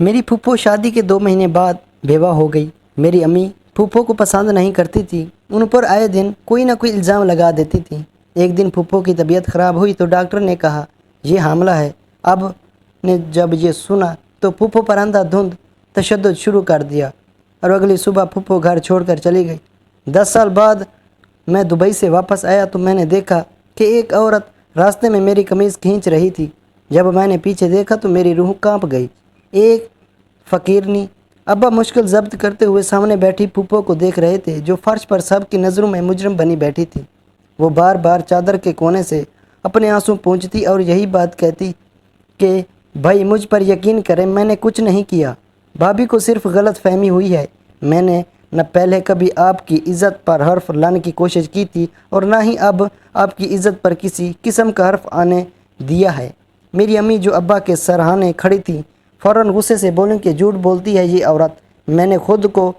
मेरी फूफो शादी के 2 महीने बाद बेवा हो गई। मेरी अम्मी फूफो को पसंद नहीं करती थी। उन पर आए दिन कोई ना कोई इल्ज़ाम लगा देती थी। एक दिन फूफो की तबीयत ख़राब हुई तो डॉक्टर ने कहा ये हामला है। अब ने जब ये सुना तो फूफो पर अंधाधुंध तशद्दुद शुरू कर दिया और अगली सुबह फूफो घर छोड़कर चली गई। 10 साल बाद मैं दुबई से वापस आया तो मैंने देखा कि एक औरत रास्ते में मेरी कमीज़ खींच रही थी। जब मैंने पीछे देखा तो मेरी रूह कांप गई। एक फ़कीरनी अब्बा मुश्किल ज़ब्त करते हुए सामने बैठी फूफो को देख रहे थे, जो फ़र्श पर सबकी नज़रों में मुजरम बनी बैठी थी। वो बार बार चादर के कोने से अपने आंसू पोंछती और यही बात कहती कि भाई मुझ पर यकीन करें, मैंने कुछ नहीं किया। भाभी को सिर्फ गलत फहमी हुई है। मैंने न पहले कभी आपकी इज़्ज़त पर हर्फ लाने की कोशिश की थी और ना ही अब आपकी इज़्ज़त पर किसी किस्म का हर्फ आने दिया है। मेरी अम्मी जो अब्बा के सरहाने खड़ी थी फ़ौरन गुस्से से बोली कि झूठ बोलती है ये औरत। मैंने खुद को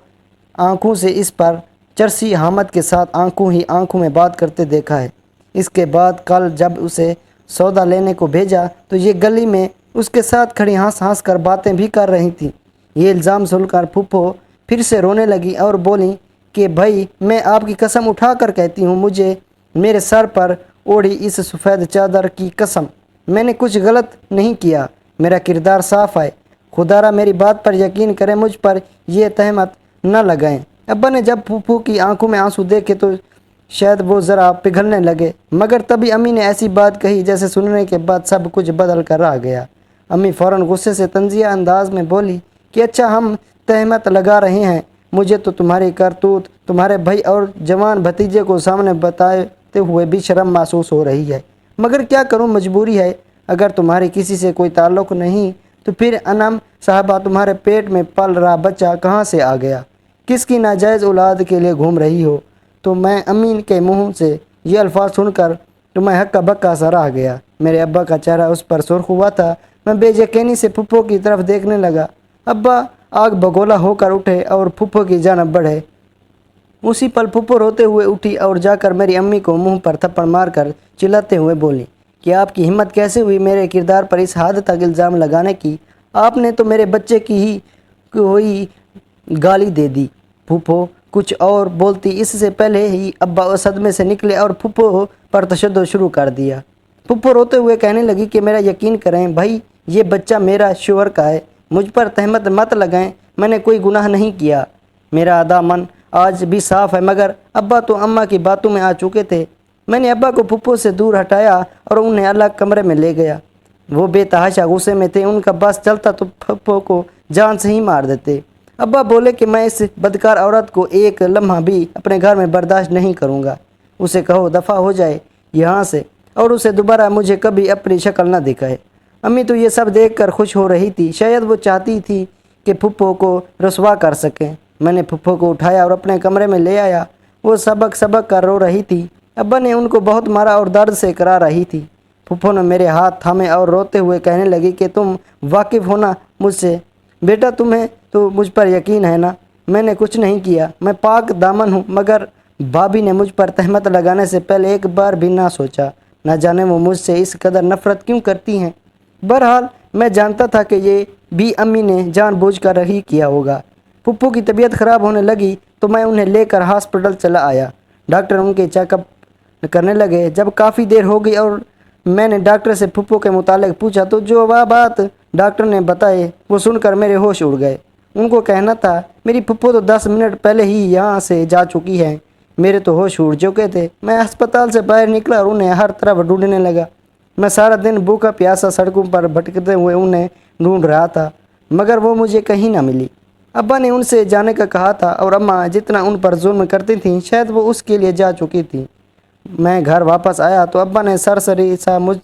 आंखों से इस पर चरसी हामद के साथ आंखों ही आंखों में बात करते देखा है। इसके बाद कल जब उसे सौदा लेने को भेजा तो ये गली में उसके साथ खड़ी हंस हंस कर बातें भी कर रही थी। ये इल्ज़ाम सुनकर फूफो फिर से रोने लगी और बोली कि भाई मैं आपकी कसम उठा कर कहती हूँ, मुझे मेरे सर पर ओढ़ी इस सफ़ेद चादर की कसम, मैंने कुछ गलत नहीं किया। मेरा किरदार साफ़ है। खुदारा मेरी बात पर यकीन करें, मुझ पर यह तहमत न लगाएं। अब्बा ने जब फूफो की आंखों में आंसू देखे तो शायद वो ज़रा पिघलने लगे, मगर तभी अम्मी ने ऐसी बात कही जैसे सुनने के बाद सब कुछ बदल कर आ गया। अम्मी फ़ौरन गुस्से से तंज़िया अंदाज में बोली कि अच्छा हम तहमत लगा रहे हैं, मुझे तो तुम्हारी करतूत तुम्हारे भाई और जवान भतीजे को सामने बताते हुए भी शर्म महसूस हो रही है, मगर क्या करूं, मजबूरी है। अगर तुम्हारे किसी से कोई ताल्लुक़ नहीं तो फिर अनम साहबा तुम्हारे पेट में पल रहा बच्चा कहाँ से आ गया? किसकी नाजायज़ औलाद के लिए घूम रही हो? तो मैं अम्मी के मुँह से ये अल्फाज सुनकर तो मैं हक्का बक्का सा रह गया। मेरे अब्बा का चेहरा उस पर सुर्ख हुआ था। मैं बेयकीनी से फूफो की तरफ देखने लगा। अब्बा आग बगोला होकर उठे और फूफो की जानब बढ़े। उसी पल फूफो रोते हुए उठी और जाकर मेरी अम्मी को मुंह पर थप्पड़ मारकर चिल्लाते हुए बोली कि आपकी हिम्मत कैसे हुई मेरे किरदार पर इस हद तक इल्ज़ाम लगाने की? आपने तो मेरे बच्चे की ही कोई गाली दे दी। फूफो कुछ और बोलती इससे पहले ही अब्बा सदमे से निकले और फूफो पर तशद्दुद शुरू कर दिया। फूफो रोते हुए कहने लगी कि मेरा यकीन करें भाई, ये बच्चा मेरा शोहर का है, मुझ पर तहमत मत लगाएं, मैंने कोई गुनाह नहीं किया। मेरा आधा मन आज भी साफ़ है, मगर अब्बा तो अम्मा की बातों में आ चुके थे। मैंने अब्बा को फूफो से दूर हटाया और उन्हें अलग कमरे में ले गया। वो बेतहाशा गुस्से में थे। उनका बस चलता तो फूफो को जान से ही मार देते। अब्बा बोले कि मैं इस बदकार औरत को एक लम्हा भी अपने घर में बर्दाश्त नहीं करूँगा। उसे कहो दफ़ा हो जाए यहाँ से और उसे दोबारा मुझे कभी अपनी शक्ल न दिखाए। अम्मी तो ये सब देखकर खुश हो रही थी। शायद वो चाहती थी कि फूफो को रसवा कर सकें। मैंने फूफो को उठाया और अपने कमरे में ले आया। वो सबक सबक कर रो रही थी। अब्बा ने उनको बहुत मारा और दर्द से करा रही थी। फूफो ने मेरे हाथ थामे और रोते हुए कहने लगी कि तुम वाकिफ़ हो ना मुझसे? बेटा तुम्हें तो मुझ पर यकीन है ना? मैंने कुछ नहीं किया, मैं पाक दामन हूँ। मगर भाभी ने मुझ पर तहमत लगाने से पहले एक बार भी ना सोचा। न जाने वो मुझसे इस कदर नफ़रत क्यों करती हैं। बहरहाल मैं जानता था कि ये भी अम्मी ने जानबूझकर ही किया होगा। फूफो की तबीयत ख़राब होने लगी तो मैं उन्हें लेकर हॉस्पिटल चला आया। डॉक्टर उनके चेकअप करने लगे। जब काफ़ी देर हो गई और मैंने डॉक्टर से फूफो के मुतालिक पूछा तो जो वह बात डॉक्टर ने बताए वो सुनकर मेरे होश उड़ गए। उनको कहना था मेरी फूफो तो 10 मिनट पहले ही यहाँ से जा चुकी है। मेरे तो होश उड़ चुके थे। मैं अस्पताल से बाहर निकला और उन्हें हर तरफ ढूंढने लगा। मैं सारा दिन भूखा प्यासा सड़कों पर भटकते हुए उन्हें ढूंढ रहा था, मगर वो मुझे कहीं ना मिली। अब्बा ने उनसे जाने का कहा था और अम्मा जितना उन पर जुल्म करती थीं शायद वो उसके लिए जा चुकी थी। मैं घर वापस आया तो अब्बा ने सरसरी सा मुझ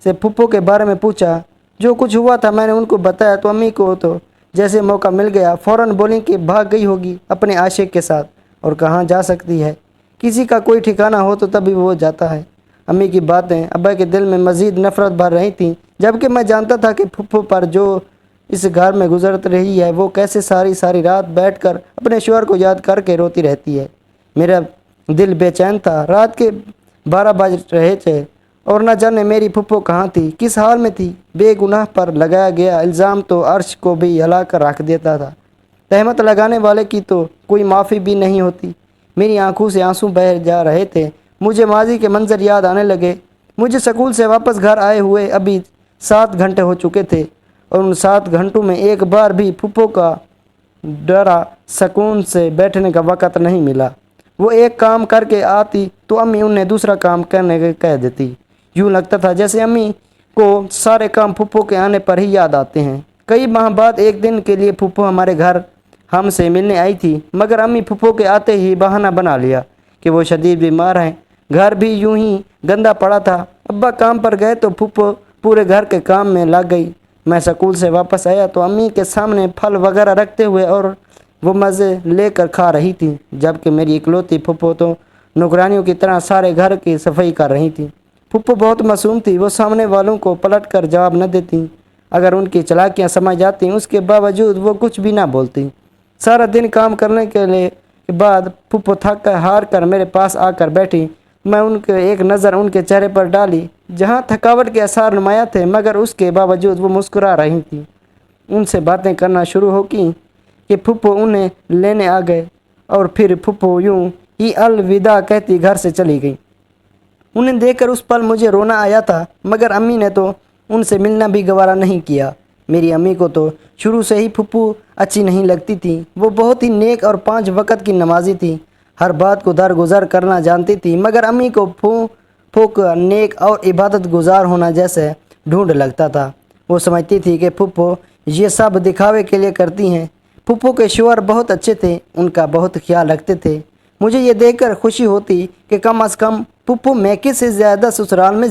से फूफो के बारे में पूछा। जो कुछ हुआ था मैंने उनको बताया तो अम्मी को तो जैसे मौका मिल गया फ़ौरन बोली कि भाग गई होगी अपने आशिक के साथ। और कहाँ जा सकती है? किसी का कोई ठिकाना हो तो तभी वो जाता है। अम्मी की बातें अब्बा के दिल में मज़ीद नफ़रत भर रही थीं, जबकि मैं जानता था कि फूफो पर जो इस घर में गुजरत रही है वो कैसे सारी सारी रात बैठकर अपने शोहर को याद करके रोती रहती है। मेरा दिल बेचैन था। रात के 12 बज रहे थे اور نہ جانے میری پھپھو کہاں تھی، کس حال میں تھی۔ بے گناہ پر لگایا گیا الزام تو عرش کو بھی ہلا کر رکھ دیتا تھا۔ تہمت لگانے والے کی تو کوئی معافی بھی نہیں ہوتی۔ میری آنکھوں سے آنسو بہہ جا رہے تھے، مجھے ماضی کے منظر یاد آنے لگے۔ مجھے سکول سے واپس گھر آئے ہوئے ابھی 7 گھنٹے ہو چکے تھے، اور ان 7 گھنٹوں میں ایک بار بھی پھپھو کا ڈرا سکون سے بیٹھنے کا وقت نہیں ملا۔ وہ ایک کام کر کے آتی تو امی انہیں دوسرا کام کرنے کے کہہ دیتی۔ یوں لگتا تھا جیسے امی کو سارے کام پھپھو کے آنے پر ہی یاد آتے ہیں۔ کئی ماہ بعد ایک دن کے لیے پھپھو ہمارے گھر ہم سے ملنے آئی تھی، مگر امی پھپھو کے آتے ہی بہانہ بنا لیا کہ وہ شدید بیمار ہیں۔ گھر بھی یوں ہی گندا پڑا تھا۔ ابا کام پر گئے تو پھپھو پورے گھر کے کام میں لگ گئی۔ میں سکول سے واپس آیا تو امی کے سامنے پھل وغیرہ رکھتے ہوئے اور وہ مزے لے کر کھا رہی تھی، جبکہ میری اکلوتی پھپھو تو نوکرانیوں کی طرح سارے گھر کی صفائی کر رہی تھی۔ پھپھو بہت معصوم تھی، وہ سامنے والوں کو پلٹ کر جواب نہ دیتی۔ اگر ان کی چالاکیاں سمجھ جاتیں اس کے باوجود وہ کچھ بھی نہ بولتی۔ سارا دن کام کرنے کے بعد پھپھو تھک کر ہار کر میرے پاس آ کر بیٹھی۔ میں ان کے ایک نظر ان کے چہرے پر ڈالی جہاں تھکاوٹ کے آثار نمایاں تھے، مگر اس کے باوجود وہ مسکرا رہی تھیں۔ ان سے باتیں کرنا شروع ہو کی کہ پھپھو انہیں لینے آ گئے، اور پھر پھپھو یوں ہی الوداع کہتی گھر سے چلی گئی۔ انہیں دیکھ کر اس پل مجھے رونا آیا تھا، مگر امی نے تو ان سے ملنا بھی گوارا نہیں کیا۔ میری امی کو تو شروع سے ہی پھپھو اچھی نہیں لگتی تھی۔ وہ بہت ہی نیک اور 5 وقت کی نمازی تھی، ہر بات کو درگزر کرنا جانتی تھی، مگر امی کو پھپھو کا نیک اور عبادت گزار ہونا جیسے ڈھونڈ لگتا تھا۔ وہ سمجھتی تھی کہ پھپھو یہ سب دکھاوے کے لیے کرتی ہیں۔ پھپھو کے شوہر بہت اچھے تھے، ان کا بہت خیال رکھتے تھے۔ مجھے یہ دیکھ کر خوشی ہوتی کہ کم از کم پھپھو میکے سے زیادہ سسرال میں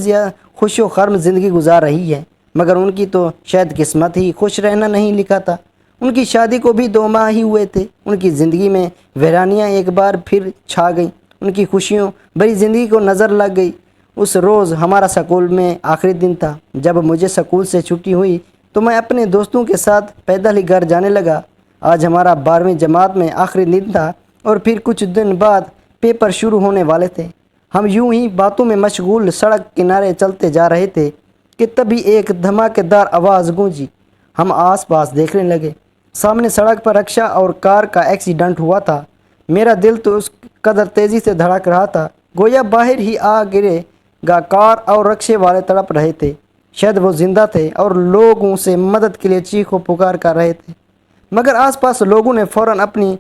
خوش و خرم زندگی گزار رہی ہے، مگر ان کی تو شاید قسمت ہی خوش رہنا نہیں لکھا تھا۔ ان کی شادی کو بھی 2 ماہ ہی ہوئے تھے، ان کی زندگی میں ویرانیاں ایک بار پھر چھا گئیں۔ ان کی خوشیوں بڑی زندگی کو نظر لگ گئی۔ اس روز ہمارا سکول میں آخری دن تھا۔ جب مجھے سکول سے چھٹی ہوئی تو میں اپنے دوستوں کے ساتھ پیدل ہی گھر جانے لگا۔ آج ہمارا 12ویں جماعت میں آخری دن تھا، اور پھر کچھ دن بعد پیپر شروع ہونے والے تھے۔ ہم یوں ہی باتوں میں مشغول سڑک کنارے چلتے جا رہے تھے کہ تبھی ایک دھماکے دار آواز گونجی۔ ہم آس پاس دیکھنے لگے۔ سامنے سڑک پر رکشہ اور کار کا ایکسیڈنٹ ہوا تھا۔ میرا دل تو اس قدر تیزی سے دھڑک رہا تھا گویا باہر ہی آ گرے گا۔ کار اور رکشے والے تڑپ رہے تھے، شاید وہ زندہ تھے اور لوگوں سے مدد کے لیے چیخ و پکار کر رہے تھے، مگر آس پاس لوگوں نے فوراً اپنی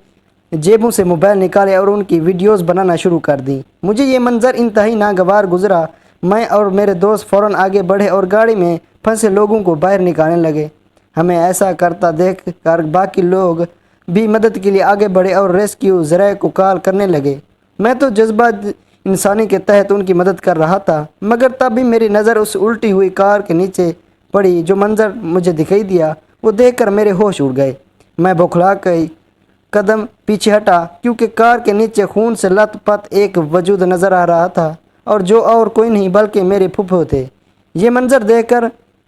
جیبوں سے موبائل نکالے اور ان کی ویڈیوز بنانا شروع کر دیں۔ مجھے یہ منظر انتہائی ناگوار گزرا۔ میں اور میرے دوست فوراً آگے بڑھے اور گاڑی میں پھنسے لوگوں کو باہر نکالنے لگے۔ ہمیں ایسا کرتا دیکھ کر باقی لوگ بھی مدد کے لیے آگے بڑھے اور ریسکیو ذرائع کو کال کرنے لگے۔ میں تو جذبہ انسانی کے تحت ان کی مدد کر رہا تھا، مگر تب بھی میری نظر اس الٹی ہوئی کار کے نیچے پڑی۔ جو منظر مجھے دکھائی دیا وہ دیکھ کر میرے ہوش اڑ گئے۔ میں بوکھلا کے قدم پیچھے ہٹا، کیونکہ کار کے نیچے خون سے لت پت ایک وجود نظر آ رہا تھا، اور جو اور کوئی نہیں بلکہ میرے پھپھو تھے۔ یہ منظر دیکھ کر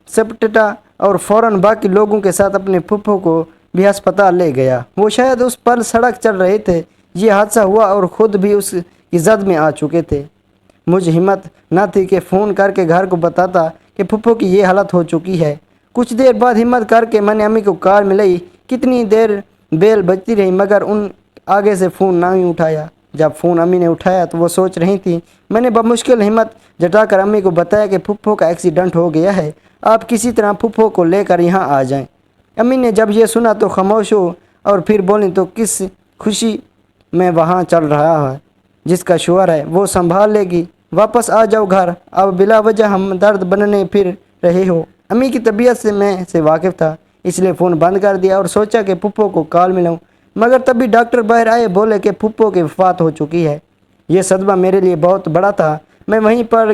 سپٹا اور فوراً باقی لوگوں کے ساتھ اپنے پھپھو کو بھی ہسپتال لے گیا۔ وہ شاید اس پل سڑک چل رہے تھے یہ حادثہ ہوا اور خود بھی اس کی زد میں آ چکے تھے۔ مجھے ہمت نہ تھی کہ فون کر کے گھر کو بتاتا کہ پھپھو کی یہ حالت ہو چکی ہے۔ کچھ دیر بعد ہمت کر کے میں نے امی کو کال ملائی۔ کتنی دیر بیل بجتی رہی مگر ان آگے سے فون نہ ہی اٹھایا۔ جب فون امی نے اٹھایا تو وہ سوچ رہی تھی۔ میں نے بمشکل ہمت جٹا کر امی کو بتایا کہ پھپھو کا ایکسیڈنٹ ہو گیا ہے، آپ کسی طرح پھپھو کو لے کر یہاں آ جائیں۔ امی نے جب یہ سنا تو خاموش ہو اور پھر بولی تو کس خوشی میں وہاں چل رہا ہے، جس کا شوہر ہے وہ سنبھال لے گی، واپس آ جاؤ گھر، اب بلا وجہ ہم درد بننے پھر رہے ہو۔ امی کی طبیعت سے میں واقف تھا، اس لیے فون بند کر دیا اور سوچا کہ پھپھو کو کال ملاؤں، مگر تبھی ڈاکٹر باہر آئے، بولے کہ پھپھو کی وفات ہو چکی ہے۔ یہ صدمہ میرے لیے بہت بڑا تھا۔ میں وہیں پر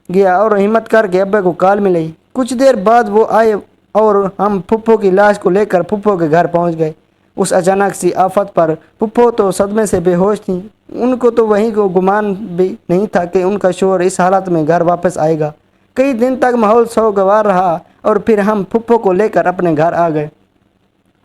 گیا اور ہمت کر کے ابا کو کال ملائی۔ کچھ دیر بعد وہ آئے اور ہم پھپھو کی لاش کو لے کر پھپھو کے گھر پہنچ گئے۔ اس اچانک سی آفت پر پھپھو تو صدمے سے بے ہوش تھیں۔ ان کو تو وہیں کو گمان بھی نہیں تھا کہ ان کا شوہر اس حالت میں گھر واپس آئے گا۔ کئی دن تک ماحول سوگوار رہا اور پھر ہم پھپھو کو لے کر اپنے گھر آ گئے۔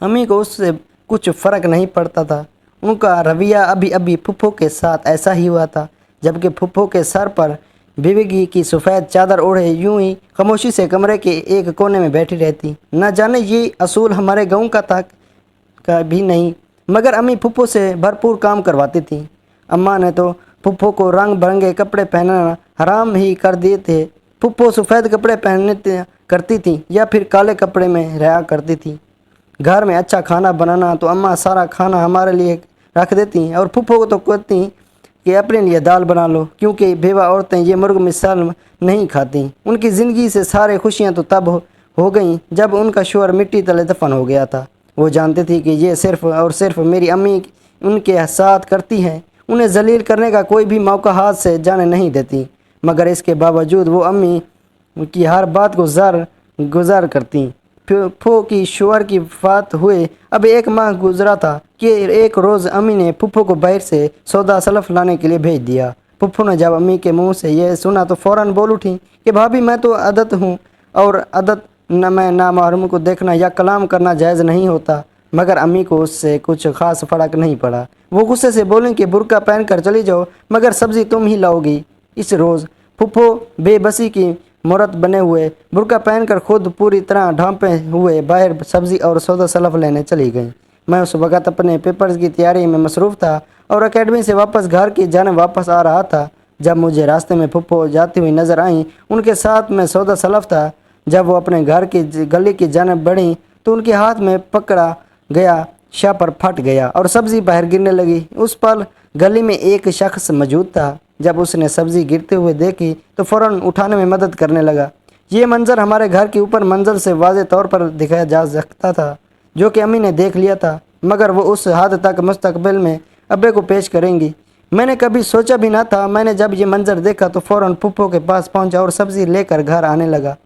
امی کو اس سے کچھ فرق نہیں پڑتا تھا۔ ان کا رویہ ابھی پھپھو کے ساتھ ایسا ہی ہوا تھا، جبکہ پھپھو کے سر پر बीवी की सफ़ेद चादर ओढ़े यूं ही खामोशी से कमरे के एक कोने में बैठी रहती। न जाने ये असूल हमारे गांव का भी नहीं, मगर अम्मी फूफो से भरपूर काम करवाती थी। अम्मा ने तो फूफो को रंग बिरंगे कपड़े पहनना हराम ही कर दिए थे। फूफो सफ़ेद कपड़े पहनने करती थी या फिर काले कपड़े में रहा करती थी। घर में अच्छा खाना बनाना तो अम्मा सारा खाना हमारे लिए रख देती और फूफो को तो कहती कि अपने लिए दाल बना लो, क्योंकि बेवा औरतें ये मुर्ग मिसाल नहीं खाती। उनकी ज़िंदगी से सारे खुशियाँ तो तब हो गईं जब उनका शोहर मिट्टी तले दफन हो गया था। वो जानती थी कि ये सिर्फ़ और सिर्फ मेरी अम्मी उनके साथ करती हैं, उन्हें जलील करने का कोई भी मौका हाथ से जाने नहीं देती। मगर इसके बावजूद वो अम्मी की हर बात को गुजार करती। फूफो की शोहर की वफ़ात हुए अब 1 माह गुजरा था कि एक रोज़ अम्मी ने फूफो को बाहर से सौदा सलफ लाने के लिए भेज दिया। फूफो ने जब अम्मी के मुंह से यह सुना तो फ़ौरन बोल उठी कि भाभी, मैं तो अदत हूँ और अदत न मैं नामहरम को देखना या कलाम करना जायज़ नहीं होता। मगर अम्मी को उससे कुछ ख़ास फ़र्क नहीं पड़ा। वो गुस्से से बोलें कि बुर्का पहन कर चली जाओ, मगर सब्ज़ी तुम ही लाओगी। इस रोज़ फूफो बेबसी की मूरत बने हुए बुर्का पहनकर खुद पूरी तरह ढांपे हुए बाहर सब्ज़ी और सौदा सलफ लेने चली गई। मैं उस वक़्त अपने पेपर्स की तैयारी में मसरूफ़ था और एकेडमी से वापस घर की जाने वापस आ रहा था जब मुझे रास्ते में फूफो जाती हुई नज़र आई। उनके साथ में सौदा सलफ था। जब वो अपने घर की गली की जानिब बढ़ी तो उनके हाथ में पकड़ा गया शापर फट गया और सब्ज़ी बाहर गिरने लगी। उस पल गली में एक शख्स मौजूद था। जब उसने सब्ज़ी गिरते हुए देखी तो फ़ौरन उठाने में मदद करने लगा। ये मंज़र हमारे घर के ऊपर मंज़र से वाज़े तौर पर दिखाया जा सकता था, जो कि अम्मी ने देख लिया था, मगर वो उस हद तक मुस्तकबिल में अब्बे को पेश करेंगी मैंने कभी सोचा भी ना था। मैंने जब ये मंज़र देखा तो फ़ौरन फूफो के पास पहुंचा और सब्ज़ी लेकर घर आने लगा।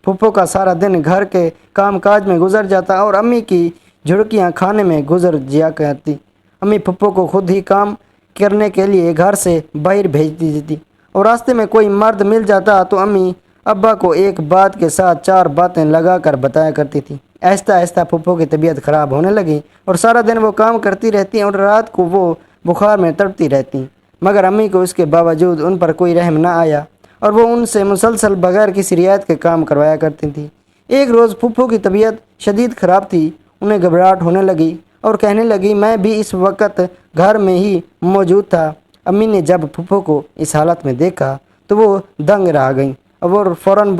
फूफो का सारा दिन घर के काम काज में गुजर जाता और अम्मी की झुड़कियाँ खाने में गुजर जिया करती। अम्मी फूफो को खुद ही काम करने के लिए घर से बाहर भेज दी थी और रास्ते में कोई मर्द मिल जाता तो अम्मी अब्बा को एक बात के साथ 4 बातें लगा कर बताया करती थी। आहिस्ता आहिस्ता फूफो की तबीयत ख़राब होने लगी और सारा दिन वो काम करती रहती और रात को वो बुखार में तड़पती रहती। मगर अम्मी को इसके बावजूद उन पर कोई रहम ना आया और वो उनसे मुसलसल बगैर किसी रियायत के काम करवाया करती थी। एक रोज़ फूफो की तबीयत शदीद ख़राब थी। उन्हें घबराहट होने लगी और कहने लगी, मैं भी इस वक्त घर में ही मौजूद था। अम्मी ने जब फूफो को इस हालत में देखा तो वो दंग रह गई और वो फ़ौरन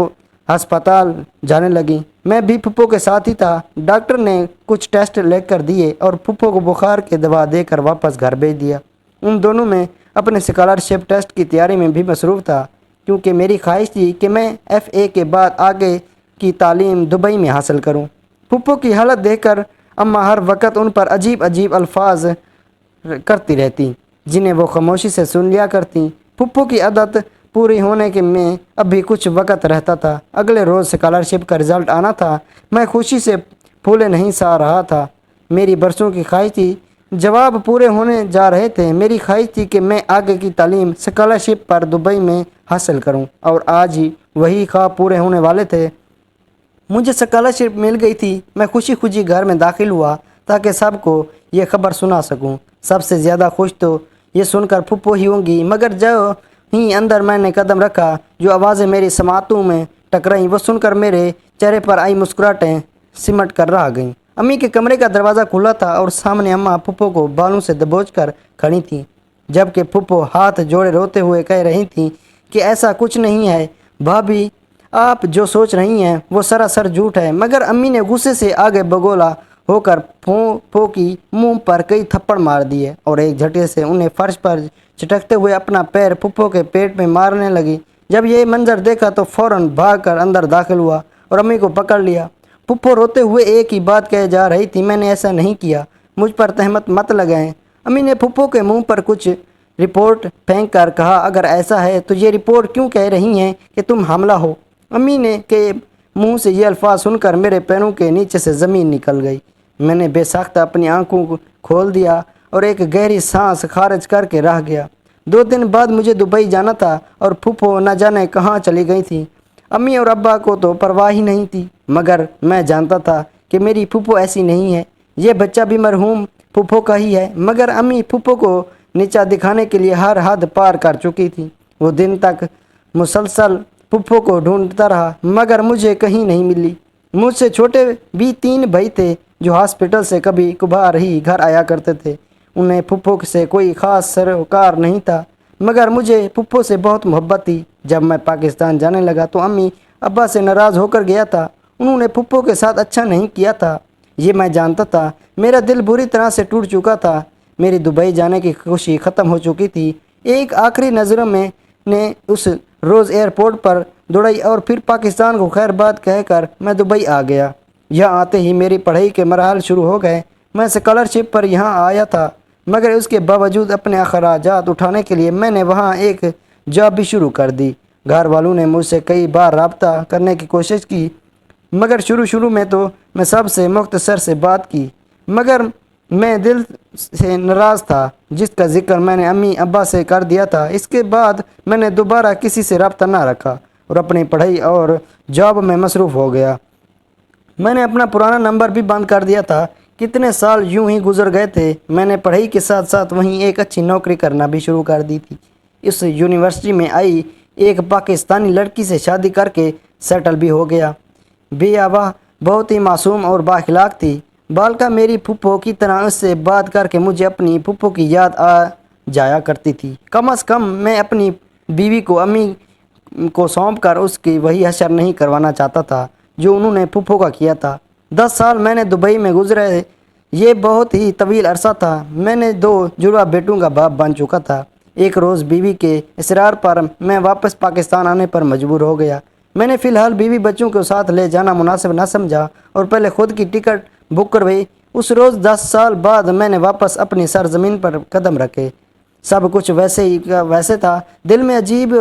अस्पताल जाने लगी। मैं भी फूफो के साथ ही था। डॉक्टर ने कुछ टेस्ट लेकर दिए और फूफो को बुखार की दवा देकर वापस घर भेज दिया। उन दोनों में अपने स्कॉलरशिप टेस्ट की तैयारी में भी मसरूफ़ था, क्योंकि मेरी ख्वाहिश थी कि मैं FA के बाद आगे की तालीम दुबई में हासिल करूं। फूफो की हालत देखकर अम्मा हर वक्त उन पर अजीब अजीब अल्फाज करती रहती, जिन्हें वो खामोशी से सुन लिया करती। फूफो की आदत पूरी होने के में अब भी कुछ वक्त रहता था। अगले रोज़ स्कॉलरशिप का रिज़ल्ट आना था। मैं खुशी से फूले नहीं सा रहा था। मेरी बरसों की ख्वाहिश थी। जवाब पूरे होने जा रहे थे। मेरी ख्वाहिश थी कि मैं आगे की तालीम स्कॉलरशिप पर दुबई में हासिल करूं और आज ही वही ख्वाब पूरे होने वाले थे। मुझे स्कॉलरशिप मिल गई थी। मैं खुशी खुशी घर में दाखिल हुआ ताकि सबको ये खबर सुना सकूं। सबसे ज़्यादा खुश तो ये सुनकर फूफो ही होंगी, मगर जो ही अंदर मैंने कदम रखा, जो आवाज़ें मेरी समातों में टकराईं, वो सुनकर मेरे चेहरे पर आई मुस्कुराहटें सिमट कर रह गईं। अम्मी के कमरे का दरवाज़ा खुला था और सामने अम्मा फूफो को बालों से दबोच कर खड़ी थी, जबकि फूफो हाथ जोड़े रोते हुए कह रही थी कि ऐसा कुछ नहीं है भाभी, आप जो सोच रही हैं वो सरासर झूठ है। मगर अम्मी ने गुस्से से आगे बगोला होकर फूफो की मुंह पर कई थप्पड़ मार दिए और एक झटके से उन्हें फर्श पर चटकते हुए अपना पैर फूफो के पेट में मारने लगी। जब ये मंजर देखा तो फ़ौरन भागकर अंदर दाखिल हुआ और अम्मी को पकड़ लिया। फूफो रोते हुए एक ही बात कह जा रही थी, मैंने ऐसा नहीं किया, मुझ पर तहमत मत लगाएं। अम्मी ने फूफो के मुंह पर कुछ रिपोर्ट फेंक कर कहा, अगर ऐसा है तो ये रिपोर्ट क्यों कह रही हैं कि तुम हमला हो। अम्मी ने के मुंह से ये अल्फाज सुनकर मेरे पैरों के नीचे से ज़मीन निकल गई। मैंने बेसाख्ता अपनी आंखों को खोल दिया और एक गहरी सांस खारिज करके रह गया। 2 दिन बाद मुझे दुबई जाना था और फूफो न जाने कहाँ चली गई थी। अम्मी और अब्बा को तो परवाह ही नहीं थी, मगर मैं जानता था कि मेरी फूफो ऐसी नहीं है। ये बच्चा भी मरहूम फूफो का ही है। मगर अम्मी फूफो को नीचा दिखाने के लिए हर हद पार कर चुकी थी। वो दिन तक مسلسل پھپھو کو ڈھونڈتا رہا مگر مجھے کہیں نہیں ملی۔ مجھ سے چھوٹے بھی 3 بھائی تھے جو ہاسپٹل سے کبھی کبھار ہی گھر آیا کرتے تھے۔ انہیں پھپھو سے کوئی خاص سروکار نہیں تھا مگر مجھے پھپھو سے بہت محبت تھی۔ جب میں پاکستان جانے لگا تو امی ابا سے ناراض ہو کر گیا تھا۔ انہوں نے پھپھو کے ساتھ اچھا نہیں کیا تھا، یہ میں جانتا تھا۔ میرا دل بری طرح سے ٹوٹ چکا تھا۔ میری دبئی جانے کی خوشی ختم ہو چکی تھی۔ ایک آخری نظر میں نے اس روز ایئرپورٹ پر دوڑائی اور پھر پاکستان کو خیر بات کہہ کر میں دبئی آ گیا۔ یہاں آتے ہی میری پڑھائی کے مراحل شروع ہو گئے۔ میں اسکالرشپ پر یہاں آیا تھا مگر اس کے باوجود اپنے اخراجات اٹھانے کے لیے میں نے وہاں ایک جاب بھی شروع کر دی۔ گھر والوں نے مجھ سے کئی بار رابطہ کرنے کی کوشش کی مگر شروع میں تو میں سب سے مختصر سے بات کی مگر میں دل سے ناراض تھا، جس کا ذکر میں نے امی ابا سے کر دیا تھا۔ اس کے بعد میں نے دوبارہ کسی سے رابطہ نہ رکھا اور اپنی پڑھائی اور جاب میں مصروف ہو گیا۔ میں نے اپنا پرانا نمبر بھی بند کر دیا تھا۔ کتنے سال یوں ہی گزر گئے تھے۔ میں نے پڑھائی کے ساتھ ساتھ وہیں ایک اچھی نوکری کرنا بھی شروع کر دی تھی۔ اس یونیورسٹی میں آئی ایک پاکستانی لڑکی سے شادی کر کے سیٹل بھی ہو گیا۔ بیوہ بہت ہی معصوم اور بااخلاق تھی۔ بالکا میری پھپھو کی طرح اس سے بات کر کے مجھے اپنی پھپھو کی یاد آ جایا کرتی تھی۔ کم از کم میں اپنی بیوی کو امی کو سونپ کر اس کی وہی حشر نہیں کروانا چاہتا تھا جو انہوں نے پھپھو کا کیا تھا۔ 10 سال میں نے دبئی میں گزرے، یہ بہت ہی طویل عرصہ تھا۔ میں نے 2 جڑواں بیٹوں کا باپ بن چکا تھا۔ ایک روز بیوی کے اصرار پر میں واپس پاکستان آنے پر مجبور ہو گیا۔ میں نے فی الحال بیوی بچوں کو ساتھ لے جانا مناسب نہ سمجھا اور پہلے خود کی ٹکٹ بک کروائی۔ اس روز 10 سال بعد میں نے واپس اپنی سرزمین پر قدم رکھے۔ سب کچھ ویسے ہی کا ویسے تھا۔ دل میں عجیب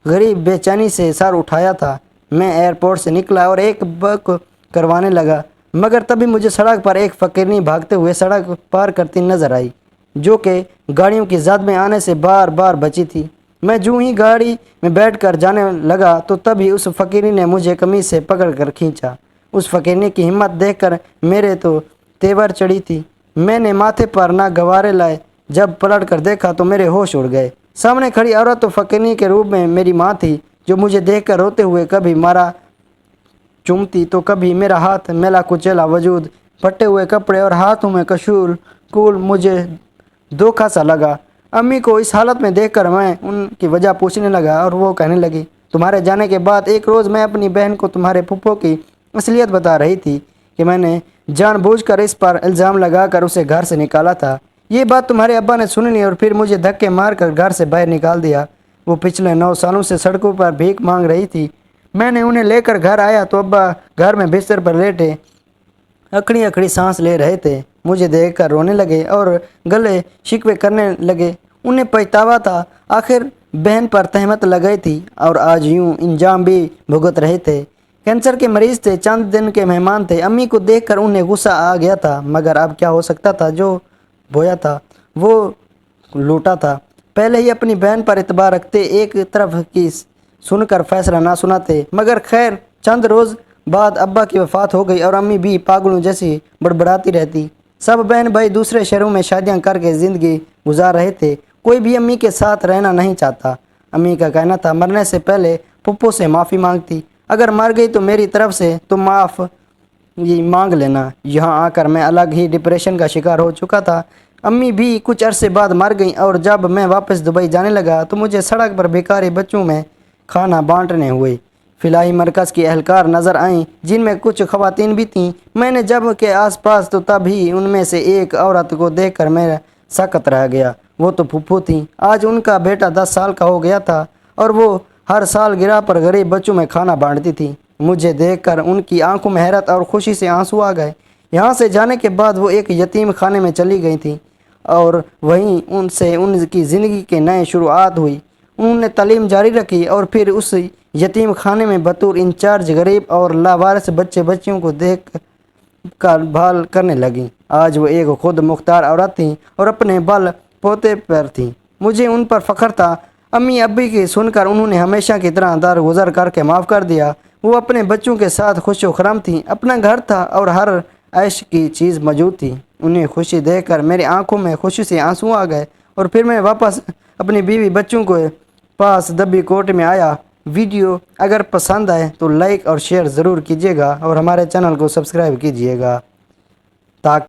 غریب بے چینی سے سر اٹھایا تھا۔ میں ایئرپورٹ سے نکلا اور ایک بک کروانے لگا مگر تبھی مجھے سڑک پر ایک فقیرنی بھاگتے ہوئے سڑک پار کرتی نظر آئی جو کہ گاڑیوں کی زد میں آنے سے بار بار بچی تھی۔ میں جو ہی گاڑی میں بیٹھ کر جانے لگا تو تبھی اس فقیرنی نے مجھے قمیض سے پکڑ کر کھینچا۔ اس فقیرنی کی ہمت دیکھ کر میرے تو تیور چڑھی تھی۔ میں نے ماتھے پر نہ گوارے لائے، جب پلٹ کر دیکھا تو میرے ہوش اڑ گئے۔ سامنے کھڑی عورت تو فقیرنی کے روپ میں میری ماں تھی جو مجھے دیکھ کر روتے ہوئے کبھی مارا چومتی تو کبھی میرا ہاتھ میلا کچیلا وجود، پھٹے ہوئے کپڑے اور ہاتھوں میں کشول کول مجھے دھوکا سا لگا۔ امی کو اس حالت میں دیکھ کر میں ان کی وجہ پوچھنے لگا اور وہ کہنے لگی، تمہارے جانے کے بعد ایک روز میں اپنی بہن کو تمہارے پھپھو کی اصلیت بتا رہی تھی کہ میں نے جان بوجھ کر اس پر الزام لگا کر اسے گھر سے نکالا تھا۔ یہ بات تمہارے ابا نے سن لی اور پھر مجھے دھکے مار کر گھر سے باہر نکال دیا۔ وہ پچھلے 9 سالوں سے سڑکوں پر بھیک مانگ رہی تھی۔ میں نے انہیں لے کر گھر آیا تو ابا گھر میں بستر پر لیٹے اکڑی اکڑی سانس لے رہے تھے۔ مجھے دیکھ کر رونے لگے اور گلے شکوے کرنے لگے۔ انہیں پچھتاوا تھا، آخر بہن پر تہمت لگئی تھی اور آج یوں انجام بھی بھگت رہے تھے۔ کینسر کے مریض تھے، چند دن کے مہمان تھے۔ امی کو دیکھ کر انہیں غصہ آ گیا تھا مگر اب کیا ہو سکتا تھا، جو بویا تھا وہ لوٹا تھا۔ پہلے ہی اپنی بہن پر اعتبار رکھتے، ایک طرف کی سن کر فیصلہ نہ سناتے مگر خیر چند روز بعد ابا کی وفات ہو گئی اور امی بھی پاگلوں جیسی بڑبڑاتی رہتی۔ سب بہن بھائی دوسرے شہروں میں شادیاں کر کے زندگی گزار رہے تھے، کوئی بھی امی کے ساتھ رہنا نہیں چاہتا۔ امی کا کہنا تھا مرنے سے پہلے پھپھو سے معافی مانگتی، اگر مر گئی تو میری طرف سے تم معاف مانگ لینا۔ یہاں آ کر میں الگ ہی ڈپریشن کا شکار ہو چکا تھا۔ امی بھی کچھ عرصے بعد مر گئیں اور جب میں واپس دبئی جانے لگا تو مجھے سڑک پر بیکاری بچوں میں کھانا بانٹنے ہوئے۔ فلاحی مرکز کی اہلکار نظر آئیں جن میں کچھ خواتین بھی تھیں۔ میں نے جب کے آس پاس تو تب ہی ان میں سے ایک عورت کو دیکھ کر میرا سکت رہ گیا۔ وہ تو پھپھو تھیں۔ آج ان کا بیٹا 10 سال کا ہو گیا تھا اور وہ ہر سال گرہ پر غریب بچوں میں کھانا بانٹتی تھی۔ مجھے دیکھ کر ان کی آنکھوں میں حیرت اور خوشی سے آنسو آ گئے۔ یہاں سے جانے کے بعد وہ ایک یتیم خانے میں چلی گئی تھیں اور وہیں ان سے ان کی زندگی کے نئے شروعات ہوئی۔ انہوں نے تعلیم جاری رکھی اور پھر اس یتیم خانے میں بطور انچارج غریب اور لاوارث بچیوں کو دیکھ کر بھال کرنے لگیں۔ آج وہ ایک خود مختار عورت تھیں اور اپنے بل پوتے پر تھیں۔ مجھے ان پر فخر تھا۔ امی ابی کی سن کر انہوں نے ہمیشہ کی طرح درگزر کر کے معاف کر دیا۔ وہ اپنے بچوں کے ساتھ خوش و خرم تھیں۔ اپنا گھر تھا اور ہر عیش کی چیز موجود تھی۔ انہیں خوشی دیکھ کر میری آنکھوں میں خوشی سے آنسو آ گئے اور پھر میں واپس اپنی بیوی بچوں کو پاس دبی کوٹ میں آیا۔ ویڈیو اگر پسند آئے تو لائک اور شیئر ضرور کیجیے گا اور ہمارے چینل کو سبسکرائب کیجیے گا۔